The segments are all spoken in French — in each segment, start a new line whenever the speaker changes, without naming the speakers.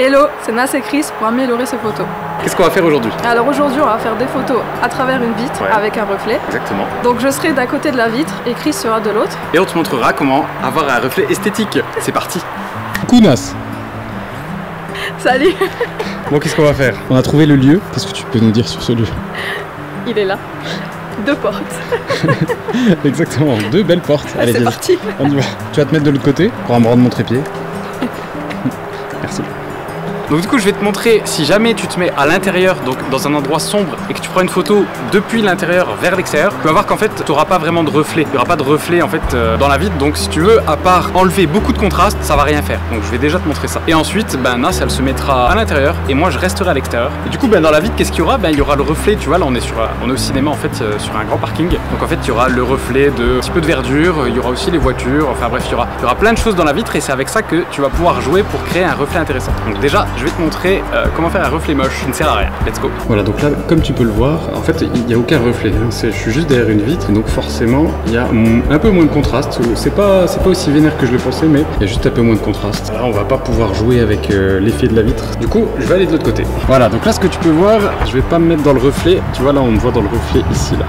Hello, c'est Nas et Chris pour améliorer ses photos.
Qu'est-ce qu'on va faire aujourd'hui?
Alors aujourd'hui, on va faire des photos à travers une vitre avec un reflet.
Exactement.
Donc je serai d'un côté de la vitre et Chris sera de l'autre.
Et on te montrera comment avoir un reflet esthétique. C'est parti.
Coucou Nas.
Salut.
Bon, qu'est-ce qu'on va faire? On a trouvé le lieu. Qu'est-ce que tu peux nous dire sur ce lieu?
Il est là. 2 portes.
Exactement, 2 belles portes. Allez,
c'est parti.
On y va. Tu vas te mettre de l'autre côté pour me rendre mon trépied. Merci.
Donc du coup je vais te montrer, si jamais tu te mets à l'intérieur, donc dans un endroit sombre, et que tu prends une photo depuis l'intérieur vers l'extérieur, tu vas voir qu'en fait tu n'auras pas vraiment de reflet. Il n'y aura pas de reflet en fait dans la vitre, donc si tu veux, à part enlever beaucoup de contraste, ça va rien faire. Donc je vais déjà te montrer ça. Et ensuite, Nas elle se mettra à l'intérieur et moi je resterai à l'extérieur. Et du coup dans la vitre, qu'est-ce qu'il y aura? Il y aura le reflet, tu vois, là on est au cinéma en fait sur un grand parking. Donc en fait il y aura le reflet de un petit peu de verdure, il y aura aussi les voitures, enfin bref il y aura plein de choses dans la vitre et c'est avec ça que tu vas pouvoir jouer pour créer un reflet intéressant. Donc déjà je vais te montrer comment faire un reflet moche qui ne sert à rien. Let's go.
Voilà, donc là, comme tu peux le voir, en fait, il n'y a aucun reflet. Je suis juste derrière une vitre, donc forcément, il y a un peu moins de contraste. C'est pas aussi vénère que je le pensais, mais il y a juste un peu moins de contraste. Là, on va pas pouvoir jouer avec l'effet de la vitre. Du coup, je vais aller de l'autre côté. Voilà, donc là, ce que tu peux voir, je vais pas me mettre dans le reflet. Tu vois, là, on me voit dans le reflet ici, là.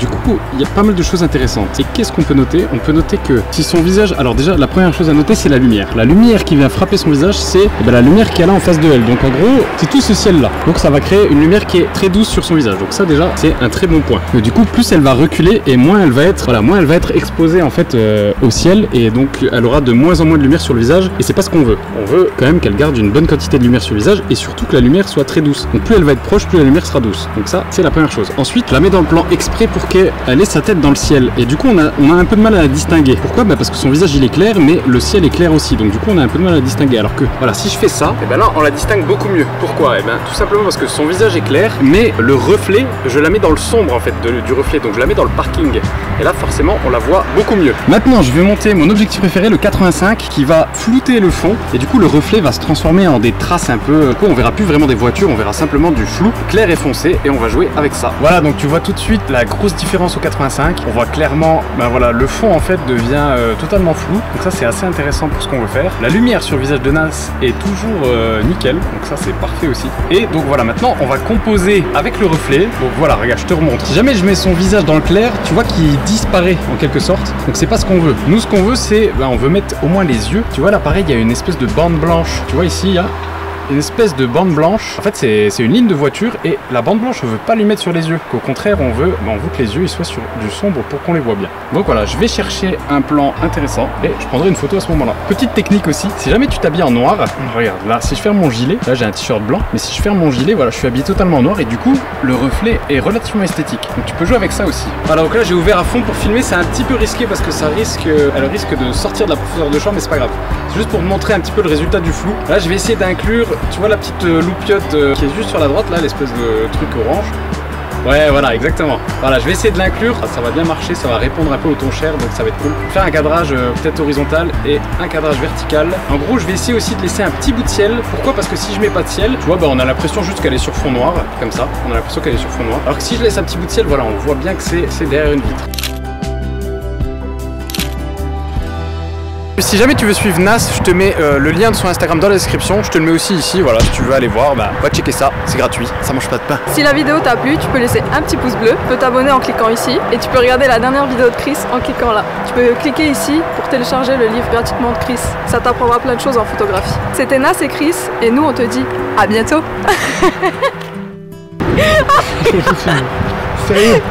Du coup, il y a pas mal de choses intéressantes. Et qu'est-ce qu'on peut noter? On peut noter que si son visage... Alors déjà, la première chose à noter, c'est la lumière. La lumière qui vient frapper son visage, c'est la lumière qu'il y a là en face de elle. Donc en gros, c'est tout ce ciel-là. Donc ça va créer une lumière qui est très douce sur son visage. Donc ça déjà, c'est un très bon point. Mais du coup, plus elle va reculer et moins elle va être exposée en fait au ciel. Et donc elle aura de moins en moins de lumière sur le visage. Et c'est pas ce qu'on veut. On veut quand même qu'elle garde une bonne quantité de lumière sur le visage et surtout que la lumière soit très douce. Donc plus elle va être proche, plus la lumière sera douce. Donc ça, c'est la première chose. Ensuite, je la mets dans le plan exprès pour qu'elle ait sa tête dans le ciel. Et du coup, on a un peu de mal à la distinguer. Pourquoi? Parce que son visage il est clair, mais le ciel est clair aussi. Donc du coup, on a un peu de mal à la distinguer. Alors que voilà, si je fais ça, et là, on la distingue beaucoup mieux. Pourquoi? Tout simplement parce que son visage est clair, mais le reflet, je la mets dans le sombre en fait du reflet. Donc je la mais dans le parking. Et là, forcément, on la voit beaucoup mieux. Maintenant, je vais monter mon objectif préféré, le 85, qui va flouter le fond. Et du coup, le reflet va se transformer en des traces un peu. Du coup, on verra plus vraiment des voitures, on verra simplement du flou clair et foncé. Et on va jouer avec ça. Voilà, donc tu vois tout de suite la grosse différence au 85. On voit clairement, voilà, le fond en fait devient totalement flou. Donc ça, c'est assez intéressant pour ce qu'on veut faire. La lumière sur le visage de Nas est toujours nickel. Donc ça, c'est parfait aussi. Et donc voilà, maintenant, on va composer avec le reflet. Donc voilà, regarde, je te remontre. Si jamais je mets son visage dans le clair, tu vois qu'il disparaît en quelque sorte. Donc c'est pas ce qu'on veut. Nous, ce qu'on veut, c'est, on veut mettre au moins les yeux. Tu vois là, pareil, il y a une espèce de bande blanche. Tu vois ici, il y a une espèce de bande blanche. En fait, c'est une ligne de voiture et la bande blanche, on veut pas lui mettre sur les yeux. Qu'au contraire, on veut que les yeux ils soient sur du sombre pour qu'on les voit bien. Donc voilà, je vais chercher un plan intéressant et je prendrai une photo à ce moment-là. Petite technique aussi, si jamais tu t'habilles en noir, regarde, là, si je ferme mon gilet, là j'ai un t-shirt blanc, mais si je ferme mon gilet, voilà, je suis habillé totalement en noir et du coup, le reflet est relativement esthétique. Donc tu peux jouer avec ça aussi. Voilà, donc là, j'ai ouvert à fond pour filmer. C'est un petit peu risqué parce que elle risque de sortir de la profondeur de champ, mais c'est pas grave. C'est juste pour montrer un petit peu le résultat du flou. Là, je vais essayer d'inclure, tu vois la petite loupiote qui est juste sur la droite, là, l'espèce de truc orange. Ouais, voilà, exactement. Voilà, je vais essayer de l'inclure. Ça va bien marcher, ça va répondre un peu au ton cher, donc ça va être cool. Faire un cadrage peut-être horizontal et un cadrage vertical. En gros, je vais essayer aussi de laisser un petit bout de ciel. Pourquoi? Parce que si je mets pas de ciel, tu vois, on a l'impression juste qu'elle est sur fond noir, comme ça. On a l'impression qu'elle est sur fond noir. Alors que si je laisse un petit bout de ciel, voilà, on voit bien que c'est derrière une vitre. Si jamais tu veux suivre Nas, je te mets le lien de son Instagram dans la description. Je te le mets aussi ici, voilà, si tu veux aller voir, va checker ça, c'est gratuit, ça mange pas de pain.
Si la vidéo t'a plu, tu peux laisser un petit pouce bleu, tu peux t'abonner en cliquant ici et tu peux regarder la dernière vidéo de Chris en cliquant là. Tu peux cliquer ici pour télécharger le livre gratuitement de Chris. Ça t'apprendra plein de choses en photographie. C'était Nas et Chris et nous on te dit à bientôt.
Sérieux?